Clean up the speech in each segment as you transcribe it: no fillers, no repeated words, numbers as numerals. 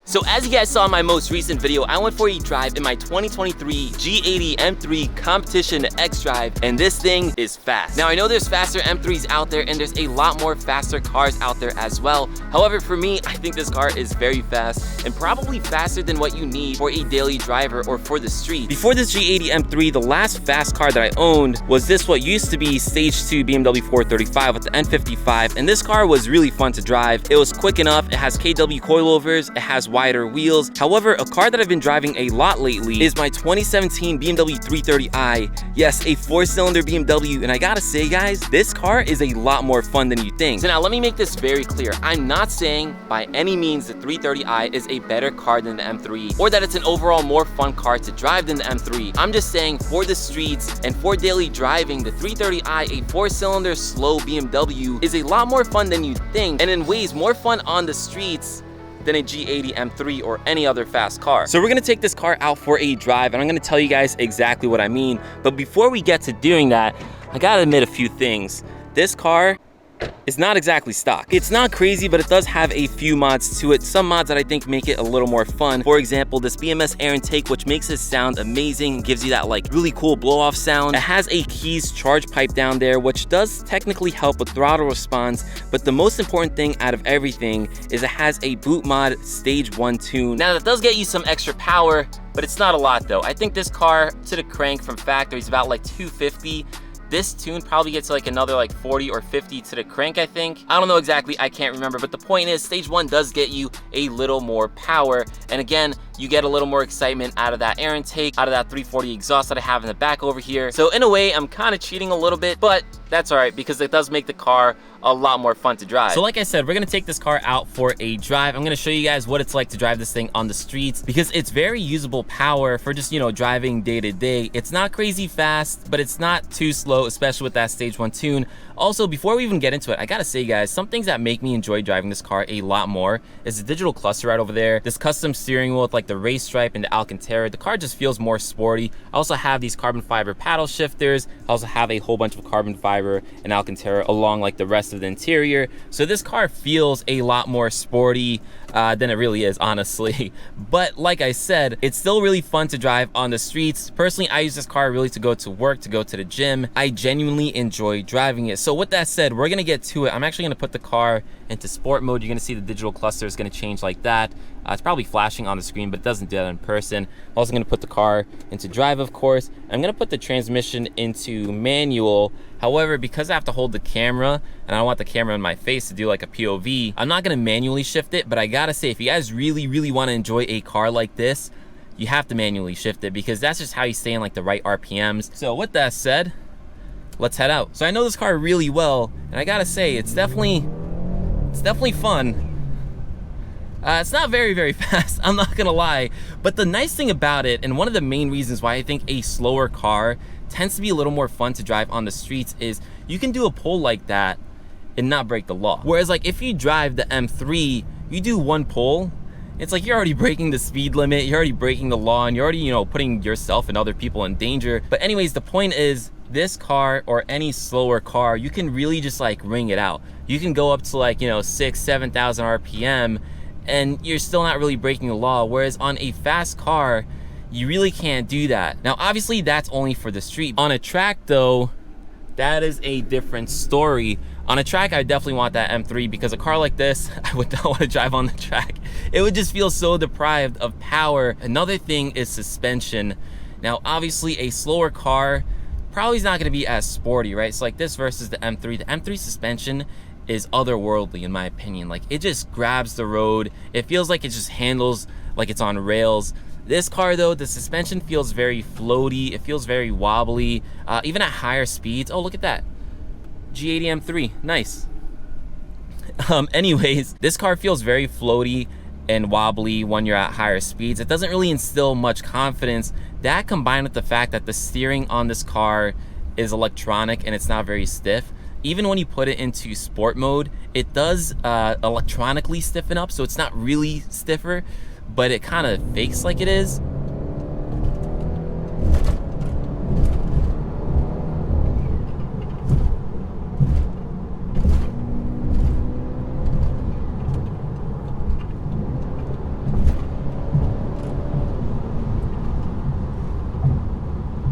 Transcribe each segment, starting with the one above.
So as you guys saw in my most recent video, I went for a drive in my 2023 G80 M3 Competition X Drive, and this thing is fast. Now I know there's faster M3s out there and there's a lot more faster cars out there as well. However, for me, I think this car is very fast and probably faster than what you need for a daily driver or for the street. Before this G80 M3, the last fast car that I owned was this what used to be Stage 2 BMW 435 with the N55, and this car was really fun to drive. It was quick enough, it has KW coilovers, it has wider wheels. However, a car that I've been driving a lot lately is my 2017 BMW 330i. Yes, a 4-cylinder BMW, and I gotta say guys, this car is a lot more fun than you think. So now let me make this very clear. I'm not saying by any means the 330i is a better car than the M3 or that it's an overall more fun car to drive than the M3. I'm just saying for the streets and for daily driving, the 330i, a 4-cylinder slow BMW, is a lot more fun than you think, and in ways more fun on the streets than a G80 M3 or any other fast car. So we're gonna take this car out for a drive and I'm gonna tell you guys exactly what I mean. But before we get to doing that, I gotta admit a few things. This car is not exactly stock. It's not crazy, but it does have a few mods to it. Some mods that I think make it a little more fun. For example, this BMS air intake, which makes it sound amazing, gives you that like really cool blow off sound. It has a keys charge pipe down there, which does technically help with throttle response. But the most important thing out of everything is it has a boot mod stage 1 tune. Now that does get you some extra power, but it's not a lot though. I think this car to the crank from factory is about like 250. This tune probably gets like another like 40 or 50 to the crank, I think. I don't know exactly, I can't remember, but the point is stage 1 does get you a little more power. And again, you get a little more excitement out of that air intake, out of that 340 exhaust that I have in the back over here. So in a way, I'm kind of cheating a little bit, but that's all right because it does make the car a lot more fun to drive. So like I said, we're gonna take this car out for a drive. I'm gonna show you guys what it's like to drive this thing on the streets because it's very usable power for just, you know, driving day to day. It's not crazy fast, but it's not too slow, especially with that stage 1 tune. Also, before we even get into it, I gotta say guys, some things that make me enjoy driving this car a lot more is the digital cluster right over there, this custom steering wheel with like the race stripe and the Alcantara. The car just feels more sporty. I also have these carbon fiber paddle shifters. I also have a whole bunch of carbon fiber and Alcantara along like the rest of the interior. So this car feels a lot more sporty than it really is, honestly. But like I said, it's still really fun to drive on the streets. Personally, I use this car really to go to work, to go to the gym. I genuinely enjoy driving it. So with that said, we're gonna get to it. I'm actually gonna put the car into sport mode. You're gonna see the digital cluster is gonna change like that. It's probably flashing on the screen, but it doesn't do that in person. I'm also gonna put the car into drive, of course. I'm gonna put the transmission into manual. However, because I have to hold the camera and I don't want the camera in my face to do like a POV, I'm not gonna manually shift it, but I gotta say, if you guys really wanna enjoy a car like this, you have to manually shift it because that's just how you stay in like the right RPMs. So with that said, let's head out. So I know this car really well, and I gotta say, it's definitely fun. It's not very fast, I'm not gonna lie, but the nice thing about it, and one of the main reasons why I think a slower car tends to be a little more fun to drive on the streets is you can do a pull like that and not break the law. Whereas like if you drive the M3, you do one pull, it's like you're already breaking the speed limit, you're already breaking the law, and you're already, you know, putting yourself and other people in danger. But anyways, the point is, this car or any slower car, you can really just like ring it out. You can go up to like, you know, 6,000-7,000 RPM and you're still not really breaking the law. Whereas on a fast car, you really can't do that. Now, obviously that's only for the street. On a track though, that is a different story. On a track, I definitely want that M3 because a car like this, I would not want to drive on the track. It would just feel so deprived of power. Another thing is suspension. Now, obviously a slower car probably is not gonna be as sporty, right? So like this versus the M3. The M3 suspension is otherworldly in my opinion. Like it just grabs the road. It feels like it just handles like it's on rails. This car though, the suspension feels very floaty. It feels very wobbly, even at higher speeds. Oh, look at that. G80 M3, nice. Anyways, this car feels very floaty and wobbly when you're at higher speeds. It doesn't really instill much confidence. That combined with the fact that the steering on this car is electronic and it's not very stiff, even when you put it into sport mode, it does electronically stiffen up, so it's not really stiffer, but it kind of fakes like it is.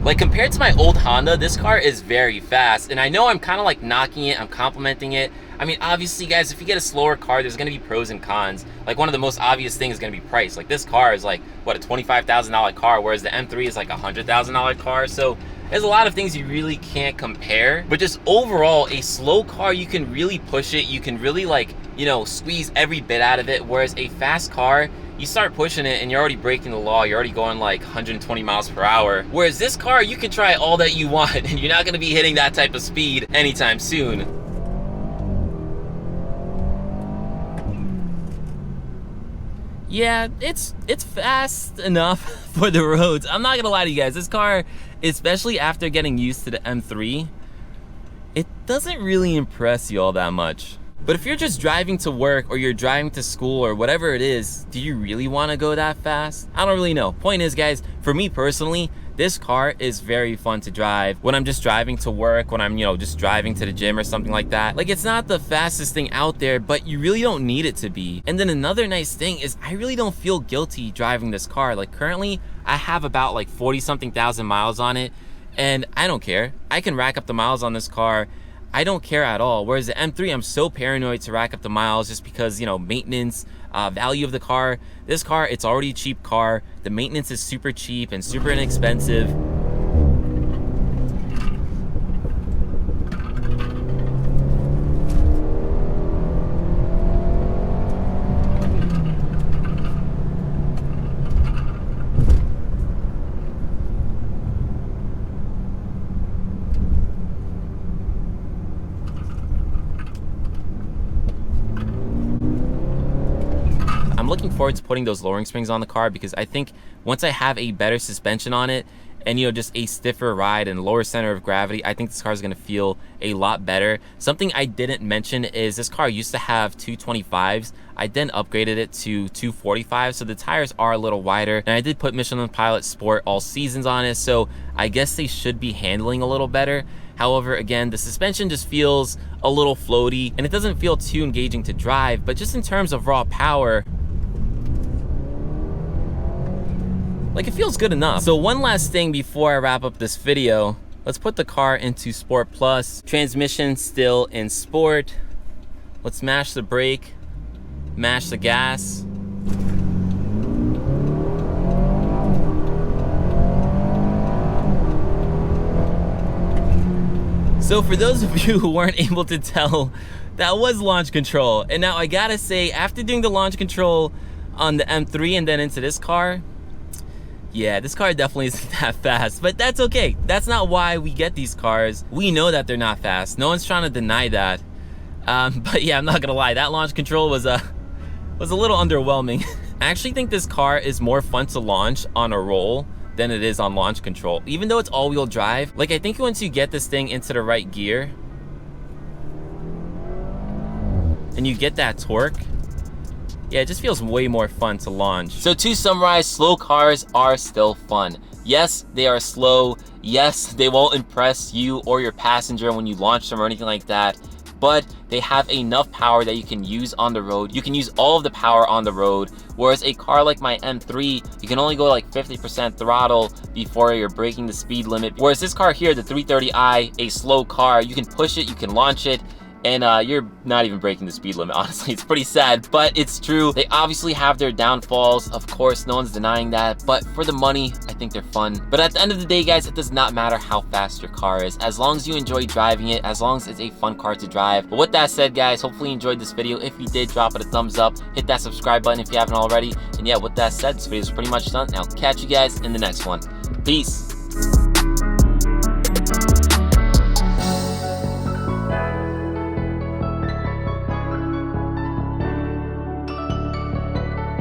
Like compared to my old Honda, this car is very fast. And I know I'm kind of like knocking it, I'm complimenting it. I mean, obviously guys, if you get a slower car, there's gonna be pros and cons. Like one of the most obvious things is gonna be price. Like this car is like, what, a $25,000 car, whereas the M3 is like a $100,000 car. So there's a lot of things you really can't compare. But just overall, a slow car, you can really push it. You can really like, you know, squeeze every bit out of it. Whereas a fast car, you start pushing it and you're already breaking the law. You're already going like 120 miles per hour. Whereas this car, you can try all that you want and you're not gonna be hitting that type of speed anytime soon. Yeah, it's fast enough for the roads. I'm not gonna lie to you guys. This car, especially after getting used to the M3, it doesn't really impress you all that much. But if you're just driving to work or you're driving to school or whatever it is, do you really want to go that fast? I don't really know. Point is, guys, for me personally, this car is very fun to drive when I'm just driving to work, when I'm, you know, just driving to the gym or something like that. Like, it's not the fastest thing out there, but you really don't need it to be. And then another nice thing is I really don't feel guilty driving this car. Like currently, I have about like 40-something thousand miles on it, and I don't care. I can rack up the miles on this car. I don't care at all. Whereas the M3, I'm so paranoid to rack up the miles just because, you know, maintenance, value of the car. This car, it's already a cheap car. The maintenance is super cheap and super inexpensive. I'm looking forward to putting those lowering springs on the car because I think once I have a better suspension on it and, you know, just a stiffer ride and lower center of gravity, I think this car is going to feel a lot better. Something I didn't mention is this car used to have 225s. I then upgraded it to 245, so the tires are a little wider, and I did put Michelin Pilot Sport all seasons on it, so I guess they should be handling a little better. However, again, the suspension just feels a little floaty and it doesn't feel too engaging to drive, but just in terms of raw power, like, it feels good enough. So one last thing before I wrap up this video, let's put the car into Sport Plus. Transmission still in Sport. Let's mash the brake, mash the gas. So for those of you who weren't able to tell, that was launch control. And now I gotta say, after doing the launch control on the M3 and then into this car, yeah, this car definitely isn't that fast, but that's okay. That's not why we get these cars. We know that they're not fast. No one's trying to deny that. But yeah, I'm not gonna lie, that launch control was a little underwhelming. I actually think this car is more fun to launch on a roll than it is on launch control. Even though it's all-wheel drive, like I think once you get this thing into the right gear and you get that torque, yeah, it just feels way more fun to launch. So to summarize, slow cars are still fun. Yes, they are slow. Yes, they won't impress you or your passenger when you launch them or anything like that, but they have enough power that you can use on the road. You can use all of the power on the road, whereas a car like my M3, you can only go like 50% throttle before you're breaking the speed limit. Whereas this car here, the 330i, a slow car, you can push it, you can launch it, and you're not even breaking the speed limit. Honestly, it's pretty sad, but it's true. They obviously have their downfalls, of course, no one's denying that, but for the money, I think they're fun. But at the end of the day, guys, it does not matter how fast your car is, as long as you enjoy driving it, as long as it's a fun car to drive. But with that said, guys, hopefully you enjoyed this video. If you did, drop it a thumbs up, hit that subscribe button if you haven't already, and yeah, with that said, this video is pretty much done, and I'll catch you guys in the next one. Peace.